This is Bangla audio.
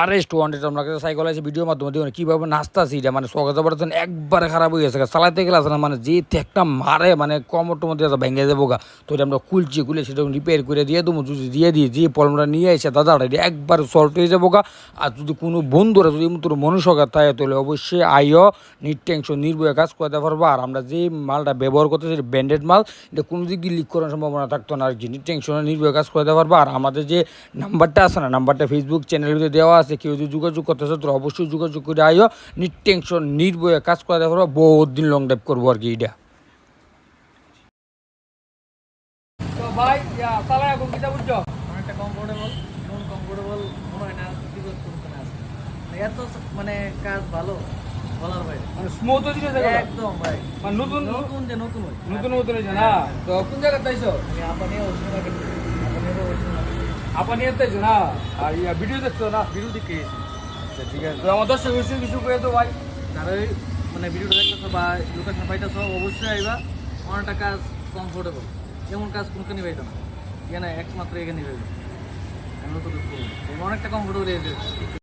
আরেস্ট ওয়ান্টেড আমরা কাছে সাইকেল আছে ভিডিওর মাধ্যমে দেখুন কীভাবে নাচতাছি এটা মানে সকাল যাবার একবারে খারাপ হয়ে গেছে চালাতে গেলে আসলে মানে যে একটা মারে মানে কমরটার মধ্যে ভেঙে যাবো গা তো এটা আমরা খুলে সেটা রিপেয়ার করে দিয়ে দেবো যদি দিয়ে দিই যে প্রবলেমটা নিয়ে এসে দাদা এটা একবার সলভ হয়ে যাবো গা। আর যদি কোনো বন্ধুরা যদি তোর মনুষ্যকার থাকে তাহলে অবশ্যই আইও টেনশন নির্ভয়ে কাজ করতে পারবো। আর আমরা যে মালটা ব্যবহার করতেছি ব্র্যান্ডেড মাল এটা কোনো দিক দিয়ে লিক করার সম্ভাবনা থাকতো না আর কি টেনশনে নির্ভয়ে কাজ করতে পারবো। আর আমাদের যে নাম্বারটা আছে না নাম্বারটা ফেসবুক চ্যানেলের ভিতরে দেওয়া আছে কেউ যদি যোগাযোগ করতে চাও তোরা অবশ্যই যোগাযোগ করে আইও টেনশন নির্ভয়ে কাজ করতে পারবো বহুত দিন লং ড্রাইভ করবো আর কি এটা। তো ভাই চালাই এখন কিটা বুঝছো অনেকটা কমফোর্টেবল মনে হয় না বিপদ করতে না আছে এত মানে কাজ ভালো বলার বাইরে মানে স্মুথ হয়ে গেছে একদম ভাই মানে নতুন নতুন যে নতুন হয় নতুন হয়েছে না। তো কোন জায়গায় তাইছো আমি আপনি ওষুধ আপনি তাইছো না আর ভিডিও দেখছো না বিরোধী খেয়েছি আচ্ছা ঠিক আছে তো আমার দর্শক কিছু করে তো ভাই যারা মানে ভিডিওটা দেখতেছো বা লোকেশন পাইতেছো অবশ্যই আইবা অনেকটা কাজ কমফোর্টেবল এমন কাজ কোনখানে পাইতো না এখানে একমাত্র এখানে পাইবে আমি তো অনেকটা কমফোর্টেবল